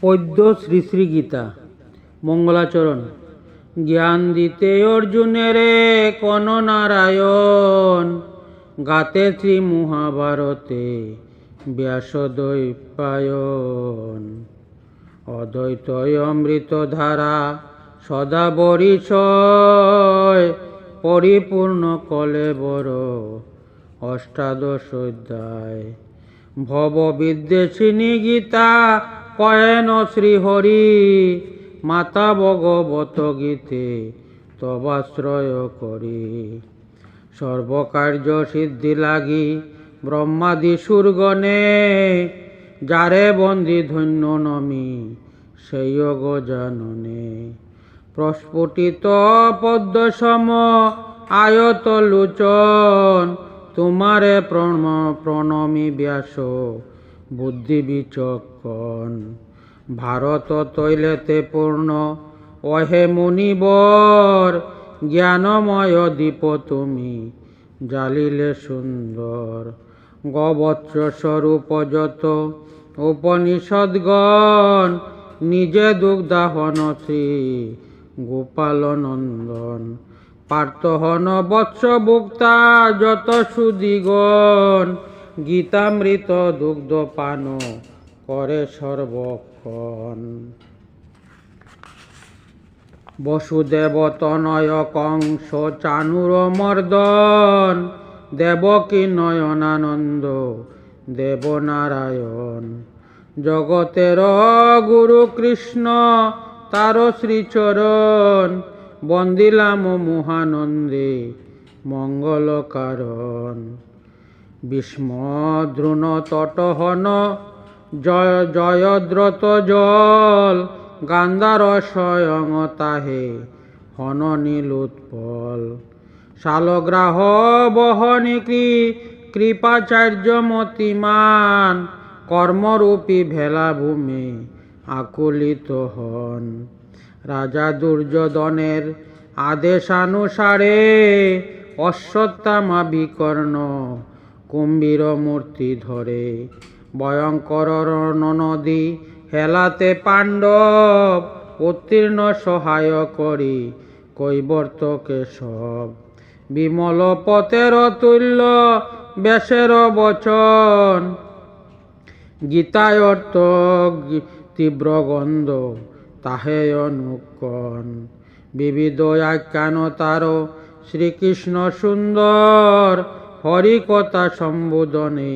পদ্য শ্রী শ্রী গীতা মঙ্গলাচরণ। জ্ঞান দিতে অর্জুনেরে কোন নারায়ণ, গাতে শ্রী মহাভারতে ব্যাসদ্বৈপায়ন। অদ্বৈতয় অমৃত ধারা সদা বরিষয়, পরিপূর্ণ কলেবর অষ্টাদশ অধ্যায়। ভব বিদ্বেষিনী গীতা কয়েন শ্রীহরি, মাতা ভগবত গীতে তবাশ্রয় করি। সর্বকার্য সিদ্ধি লাগি ব্রহ্মাদি সুরগণে, যারে বন্দি ধন্য নমি সেই গজাননে। প্রস্ফুটিত পদ্ম সম আয়ত লোচন, তোমারে প্রণমি ব্যাস বুদ্ধি বিচক্ষণ। ভারত তৈলেতে পূর্ণ অহে মুনিবর, জ্ঞানময় দীপ তুমি জ্বালিলে সুন্দর। গোবৎস স্বরূপ যত উপনিষদগণ, নিজে দুগ্ধাহন শ্রী গোপাল নন্দন। পার্থহন বৎস ভুক্তা যত সুদিগণ, গীতামৃত দুগ্ধ পান করে সর্বক্ষণ। বসুদেব তনয় কংস চানুর মর্দন, দেবকী নয়নানন্দ দেবনারায়ণ। জগতের গুরু কৃষ্ণ তার শ্রীচরণ, বন্দিলাম মহানন্দে মঙ্গল কারণ। ভীষ্ম দ্রোণ তটহন জয়দ্রত জল, গান্ধার স্বয়ং তাহে হন নীলোৎপল। শালগ্রাহ বহনি কৃপাচার্য মতিমান, কর্মরূপী ভেলা ভূমে আকুলিত হন। রাজা দুর্যোধনের আদেশানুসারে, অশ্বত্থামা বিকর্ণ কুম্ভীর মূর্তি ধরে। ভয়ঙ্কর নদী হেলাতে পাণ্ডব, উত্তীর্ণ সহায় করি কৈবর্ত কেশব। বিমল পথের তুল্য ব্যাসের বচন, গীতায় অর্থ তীব্র গন্ধ তাহে অনুক্ষণ। বিবিধ আখ্যান তার শ্রীকৃষ্ণ সুন্দর, হরিকথা সম্বোধনে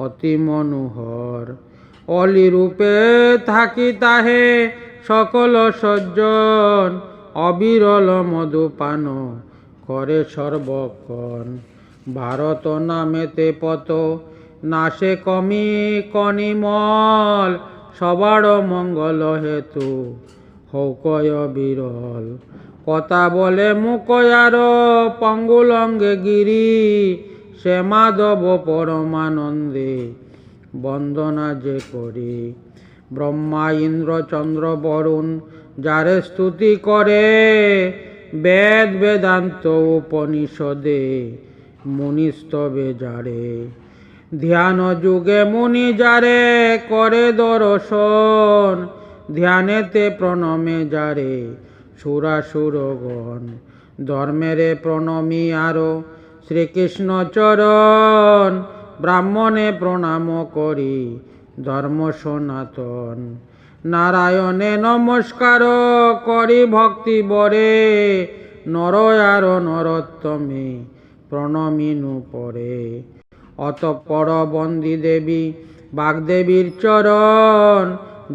অতি মনোহর। অলিরূপে থাকি তাহে সকল সজ্জন, অবিরল মধুপান করে সর্বক্ষণ। ভারত নামেতে পত নাশে কমি কনিমল, সবার মঙ্গল হেতু হৌকয় বিরল। কথা বলে মুখয়ার পঙ্গুলঙ্গে গিরি, সে মাধব পরমানন্দে বন্দনা যে করি। ব্রহ্মা ইন্দ্র চন্দ্র বরুণ যারে স্তুতি করে, বেদ বেদান্ত উপনিষদে মুনিস্তবে যারে। ধ্যান যুগে মুনি যারে করে দর্শন, ধ্যানেতে প্রণমে যারে সুরাসুরগণ। ধর্মেরে প্রণমী আরো শ্রীকৃষ্ণ চরণ, ব্রাহ্মণে প্রণাম করি ধর্ম সনাতন। নারায়ণে নমস্কার করি ভক্তি বরে, নর আর নরোত্তমে প্রণমিনু পরে। অতঃপর বন্দী দেবী বাগদেবীর চরণ,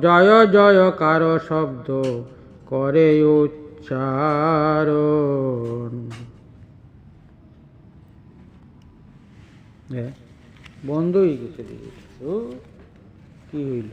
জয় জয়কার শব্দ করে উচ্চারণ। বন্ধ হয়ে গেছে, কি হইল?